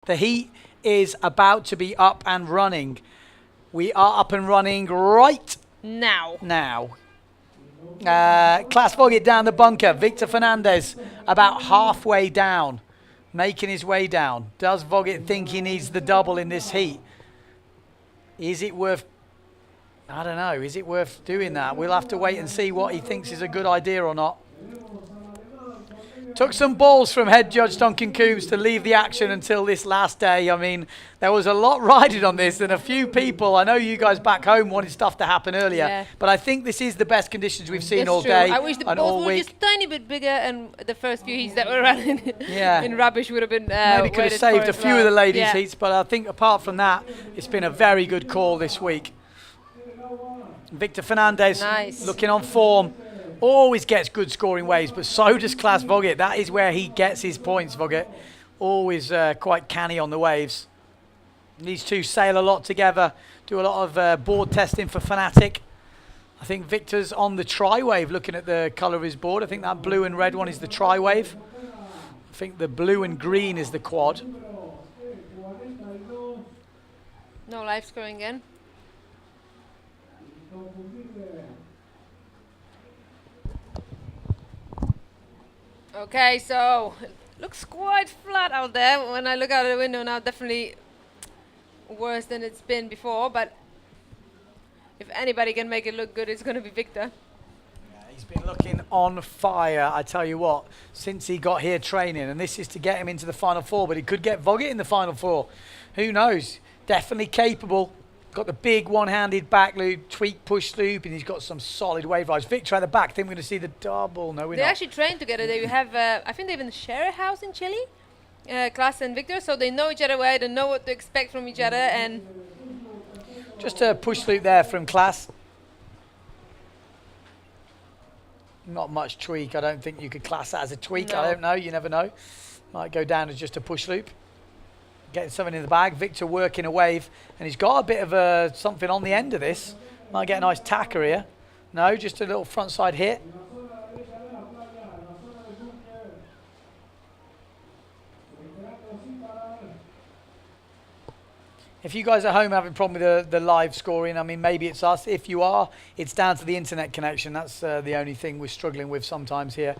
The heat is about to be up and running. We are up and running right Now. Class Voguet down the bunker. Victor Fernandez about halfway down, making his way down. Does Voguet think he needs the double in this heat? Is it worth, I don't know, is it worth doing that? We'll have to wait and see what he thinks is a good idea or not. Took some balls from head judge Duncan Coombs to leave the action until this last day. I mean, there was a lot riding on this and a few people, I know you guys back home wanted stuff to happen earlier, but I think this is the best conditions we've seen all day. I wish the balls were just a tiny bit bigger and the first few heats that were running in rubbish would have been maybe could have saved a few of the ladies' heats, but I think apart from that, it's been a very good call this week. Victor Fernandez looking on form. Always gets good scoring waves, but so does Class Voguet. That is where he gets his points, Voguet. Always quite canny on the waves. These two sail a lot together, do a lot of board testing for Fnatic. I think Victor's on the tri-wave, looking at the colour of his board. I think that blue and red one is the tri-wave. I think the blue and green is the quad. No live scoring again. Okay, so looks quite flat out there. When I look out of the window now, definitely worse than it's been before. But if anybody can make it look good, it's going to be Victor. Yeah, he's been looking on fire, I tell you what, since he got here training. And this is to get him into the Final Four, but he could get Voguet in the Final Four. Who knows? Definitely capable. Got the big one-handed back loop, tweak push loop, and he's got some solid wave rides. Victor at the back, think we're going to see the double. No, we're not. They actually train together. They have, I think they even share a house in Chile, Class and Victor, so they know each other well, they know what to expect from each other. And just a push loop there from Class. Not much tweak. I don't think you could class that as a tweak. No. I don't know. You never know. Might go down as just a push loop. Getting something in the bag. Victor working a wave, and he's got a bit of something on the end of this. Might get a nice tacker here. No, just a little front side hit. If you guys at home having a problem with the live scoring, I mean, maybe it's us. If you are, it's down to the internet connection. That's the only thing we're struggling with sometimes here.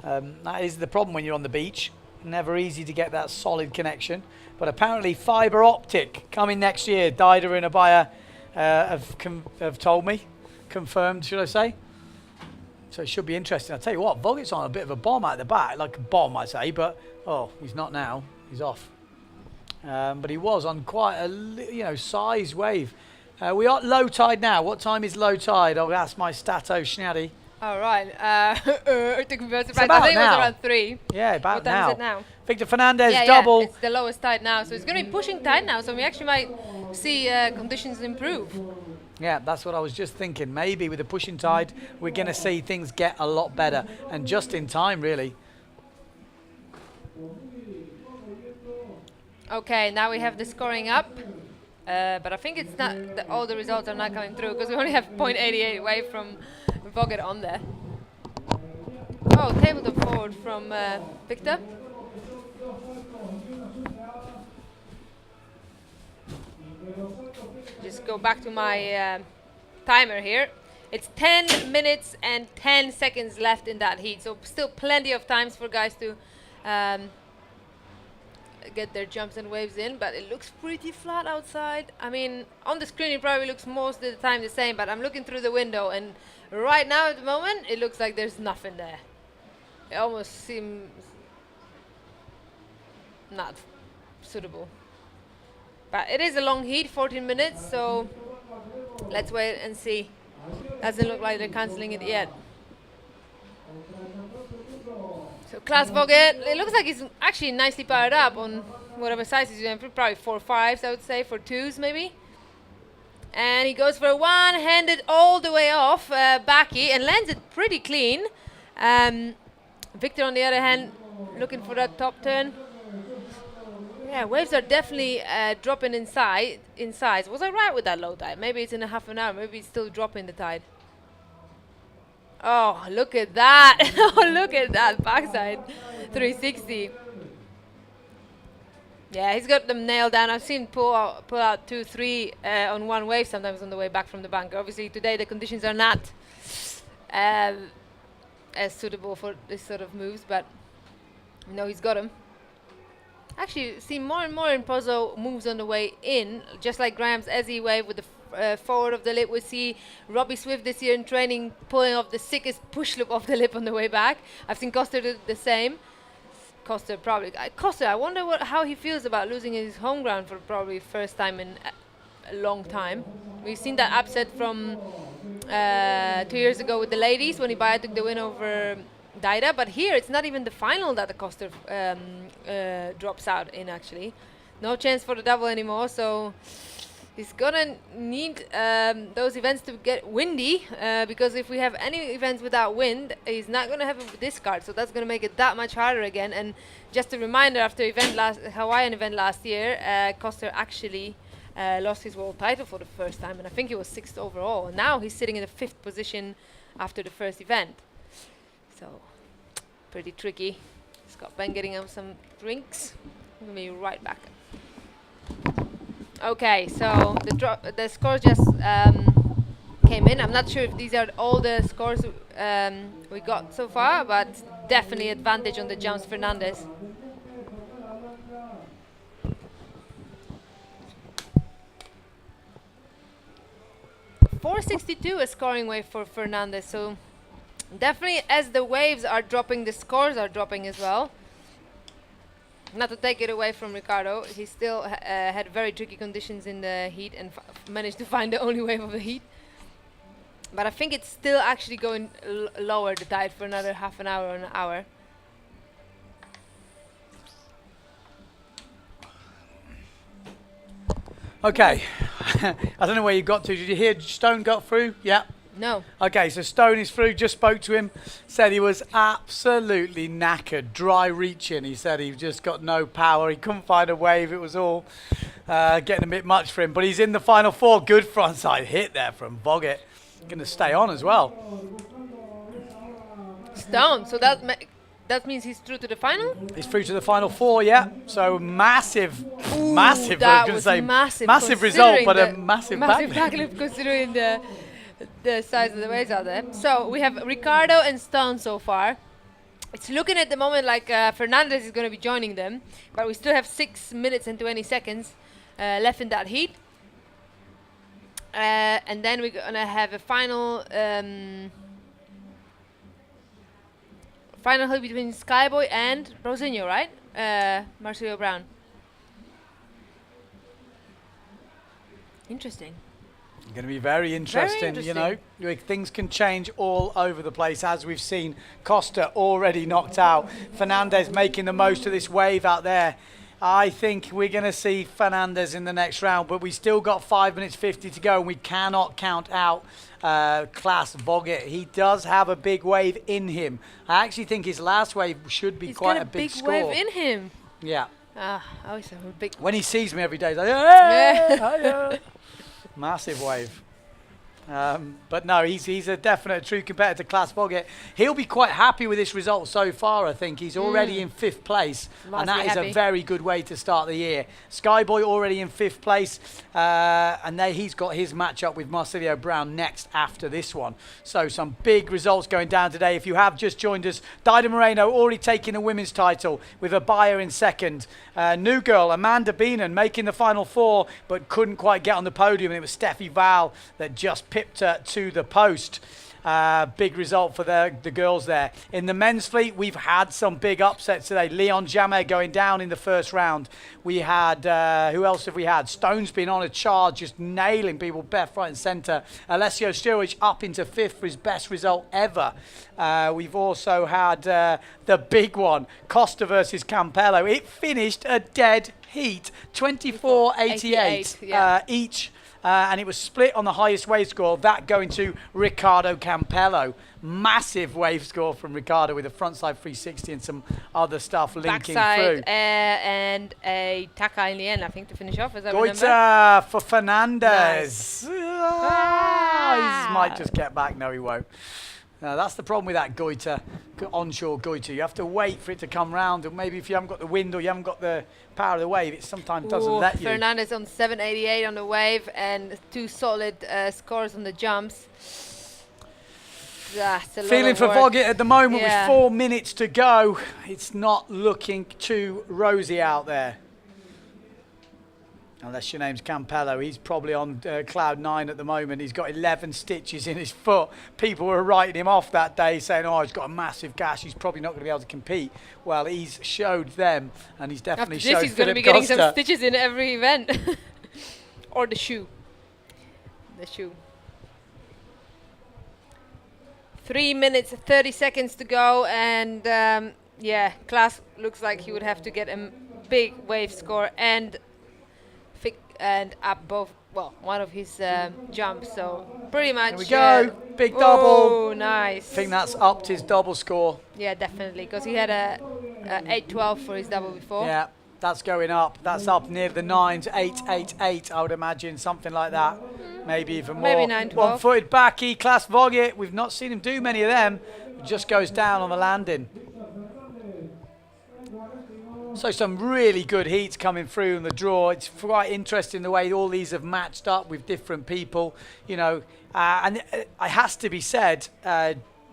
That is the problem when you're on the beach. Never easy to get that solid connection. But apparently fibre optic coming next year. Dida and Abaya have told me. Confirmed, should I say. So it should be interesting. I'll tell you what, Voguet's on a bit of a bomb at the back. Like a bomb, I'd say. But, oh, he's not now. He's off. But he was on quite a, size wave. We are at low tide now. What time is low tide? I'll ask my stato Schnaddy. All right. It took me by surprise. I think it was around 3. Yeah, about now. What time is it now? Victor Fernandez double. Yeah, it's the lowest tide now. So it's going to be pushing tide now. So we actually might see conditions improve. Yeah, that's what I was just thinking. Maybe with the pushing tide, we're going to see things get a lot better. And just in time, really. Okay, now we have the scoring up. But I think it's not all the results are not coming through because we only have 0.88 away from Voguet on there. Oh, tabletop forward from Victor. Just go back to my timer here. It's 10 minutes and 10 seconds left in that heat, so still plenty of times for guys to get their jumps and waves in, but it looks pretty flat outside. I mean, on the screen it probably looks most of the time the same, but I'm looking through the window and right now at the moment it looks like there's nothing there. It almost seems not suitable. But it is a long heat, 14 minutes, so let's wait and see. Doesn't look like they're cancelling it yet. So Class Voguet, it looks like he's actually nicely powered up on whatever size he's doing, probably 4.5s I would say, 4.2s maybe. And he goes for a one-handed all the way off, backy, and lands it pretty clean. Victor on the other hand, looking for that top turn. Yeah, waves are definitely dropping in size. Was I right with that low tide? Maybe it's in a half an hour, maybe it's still dropping the tide. Oh, look at that. Oh, look at that backside 360. Yeah, he's got them nailed down. I've seen pull out 2, 3 on one wave sometimes on the way back from the bunker. Obviously today the conditions are not as suitable for this sort of moves, but no, he's got them. Actually, see more and more in Pozo moves on the way in, just like Graham's Ezzy wave with the forward of the lip. We see Robbie Swift this year in training pulling off the sickest push loop off the lip on the way back. I've seen Costa do the same. Costa, I wonder how he feels about losing his home ground for probably first time in a long time. We've seen that upset from 2 years ago with the ladies when Ibaya took the win over Daida, but here it's not even the final that the Costa drops out in, actually. No chance for the double anymore, so he's gonna need those events to get windy, because if we have any events without wind, he's not gonna have a discard, so that's gonna make it that much harder again. And just a reminder, after Hawaiian event last year, Costa actually lost his world title for the first time, and I think he was 6th overall. And now he's sitting in the 5th position after the first event. So, pretty tricky. Scott Ben getting him some drinks. I'm gonna be right back. Okay, so the scores just came in. I'm not sure if these are all the scores we got so far, but definitely advantage on the jumps, Fernandez. .462 a scoring wave for Fernandez, so definitely as the waves are dropping, the scores are dropping as well. Not to take it away from Ricardo, he still had very tricky conditions in the heat and managed to find the only wave of the heat. But I think it's still actually going lower the tide for another half an hour or an hour. Okay, I don't know where you got to. Did you hear Stone got through? Yeah. No. Okay, so Stone is through, just spoke to him, said he was absolutely knackered, dry reaching. He said he just got no power, he couldn't find a wave, it was all getting a bit much for him. But he's in the final 4, good frontside hit there from Voguet. Going to stay on as well. Stone, so that means he's through to the final? He's through to the final 4, yeah. So massive, massive, that was massive result, but a massive backlip considering the size of the waves out there. So we have Ricardo and Stone so far. It's looking at the moment like Fernandez is going to be joining them, but we still have 6 minutes and 20 seconds left in that heat. And then we're going to have a final heat between Skyboy and Rosinho, right? Marcelo Brown. Interesting. Going to be very interesting, you know. Things can change all over the place, as we've seen. Costa already knocked out. Fernandez making the most of this wave out there. I think we're going to see Fernandez in the next round, but we still got 5 minutes 50 to go, and we cannot count out Class Voguet. He does have a big wave in him. I actually think his last wave should be quite a big score. Wave in him. Yeah. I always have a big. When he sees me every day, he's like, hey! Massive wave. But no, he's a definite true competitor to Class Voguet. He'll be quite happy with this result so far, I think. He's already in 5th place, and that is a very good way to start the year. Skyboy already in 5th place, and he's got his matchup with Marcelo Brown next after this one. So some big results going down today. If you have just joined us, Daida Moreno already taking the women's title with a buyer in 2nd. New girl, Amanda Beenan, making the final 4, but couldn't quite get on the podium, and it was Steffi Val that just pipped her to the post. Big result for the girls there. In the men's fleet, we've had some big upsets today. Leon Jamais going down in the first round. We had, who else have we had? Stone's been on a charge, just nailing people left, right and centre. Alessio Sturridge up into 5th for his best result ever. We've also had the big one, Costa versus Campello. It finished a dead heat, 24-88 each. And it was split on the highest wave score, that going to Ricardo Campello. Massive wave score from Ricardo with a frontside 360 and some other stuff linking backside, through. And a taka in the end, I think, to finish off, as I remember. Goita for Fernandez. Nice. He might just get back. No, he won't. No, that's the problem with that goiter, onshore goiter. You have to wait for it to come round, and maybe if you haven't got the wind or you haven't got the power of the wave, it sometimes doesn't let you. Fernandez on 788 on the wave and 2 solid scores on the jumps. That's a lot Feeling of for work. Voguet at the moment Yeah. with 4 minutes to go. It's not looking too rosy out there. Unless your name's Campello, he's probably on cloud 9 at the moment. He's got 11 stitches in his foot. People were writing him off that day saying, oh, he's got a massive gash. He's probably not going to be able to compete. Well, he's showed them, and he's definitely After showed this, he's going to be Philip getting some Costa. stitches in every event. Or the shoe. The shoe. 3 minutes, 30 seconds to go, and yeah, Klaas looks like he would have to get a big wave score and up both, well, one of his jumps. So pretty much. Here we go, big double. Oh, nice. I think that's upped his double score. Yeah, definitely, because he had a 8-12 for his double before. Yeah, that's going up. That's up near the 9s, 8-8-8, I would imagine, something like that. Maybe even more. Maybe 9-12. One-footed backy, Klaas Voguet. We've not seen him do many of them. Just goes down on the landing. So some really good heats coming through in the draw. It's quite interesting the way all these have matched up with different people, you know. And it has to be said,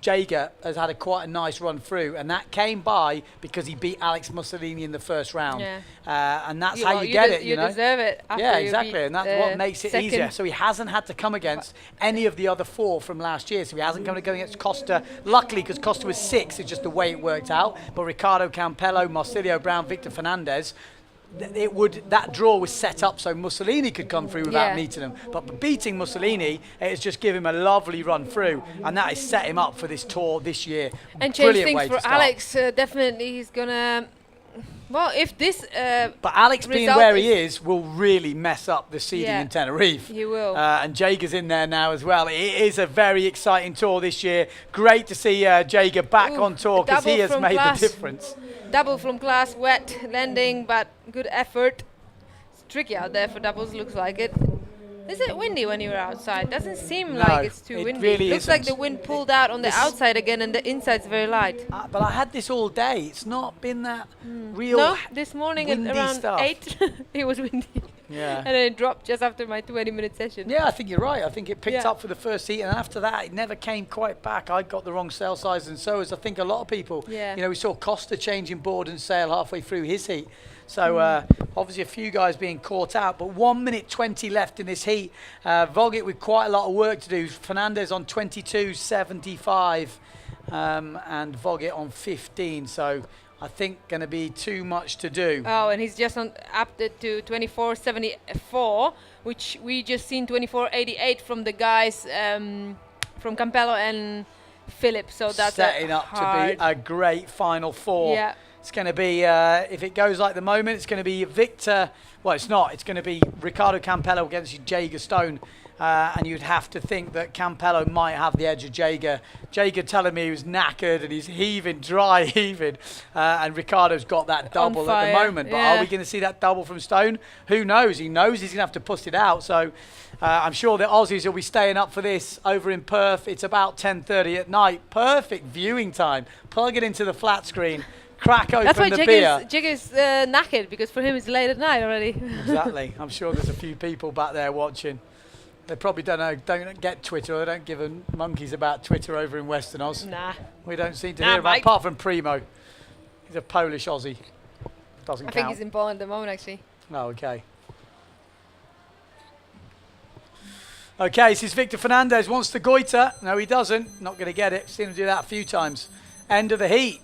Jaeger has had quite a nice run through, and that came by because he beat Alex Mussolini in the first round. Yeah. And that's how you get it, you know. You deserve it. After Yeah, you exactly, beat and that's what makes it easier. So he hasn't had to come against any of the other 4 from last year. So he hasn't come to go against Costa. Luckily, because Costa was 6, it's just the way it worked out. But Ricardo Campello, Marcilio Brown, Victor Fernandez, that draw was set up so Mussolini could come through without meeting him. But beating Mussolini, it's just given him a lovely run through, and that has set him up for this tour this year. And change Brilliant things way to for start. Alex. Definitely, he's gonna. Well, if this. But Alex being result where he is will really mess up the seeding Yeah, in Tenerife. he will. And Jaeger's in there now as well. It is a very exciting tour this year. Great to see Jaeger back on tour because he has made the difference. Double from Klaas, wet landing, but good effort. It's tricky out there for doubles, looks like it. Is it windy when you're outside? Doesn't seem like it's too windy. Really looks like the wind pulled out on the outside again and the inside's very light. But I had this all day. It's not been that real No, this morning at windy around stuff. 8 it was windy. Yeah. And then it dropped just after my 20-minute session. Yeah, I think you're right. I think it picked up for the first heat, and after that, it never came quite back. I got the wrong sail size, and so as I think a lot of people. Yeah. You know, we saw Costa changing board and sail halfway through his heat. So obviously a few guys being caught out, but 1 minute 20 left in this heat. Voguet with quite a lot of work to do. Fernandez on 22.75 and Voguet on 15. So I think going to be too much to do. Oh, and he's just upped it to 24.74, which we just seen 24.88 from the guys from Campello and Philip. So that's setting up to be a great final 4. Yeah. It's going to be, if it goes like the moment, it's going to be Victor. Well, it's not. It's going to be Ricardo Campello against Jaeger Stone. And you'd have to think that Campello might have the edge of Jaeger. Jaeger telling me he was knackered and he's heaving, dry heaving. And Ricardo's got that double at the moment. But are we going to see that double from Stone? Who knows? He knows he's going to have to push it out. So I'm sure the Aussies will be staying up for this over in Perth. It's about 10:30 at night. Perfect viewing time. Plug it into the flat screen. Crack open the beer. Jigger's knackered because for him it's late at night already. Exactly. I'm sure there's a few people back there watching. They probably don't get Twitter, or they don't give a monkeys about Twitter over in Western Oz. Nah. We don't seem to hear about it, apart from Primo. He's a Polish Aussie. Doesn't count. I think he's in Poland at the moment, actually. Oh, okay. Okay, this is Victor Fernandez. Wants the goiter. No, he doesn't. Not going to get it. Seen him do that a few times. End of the heat.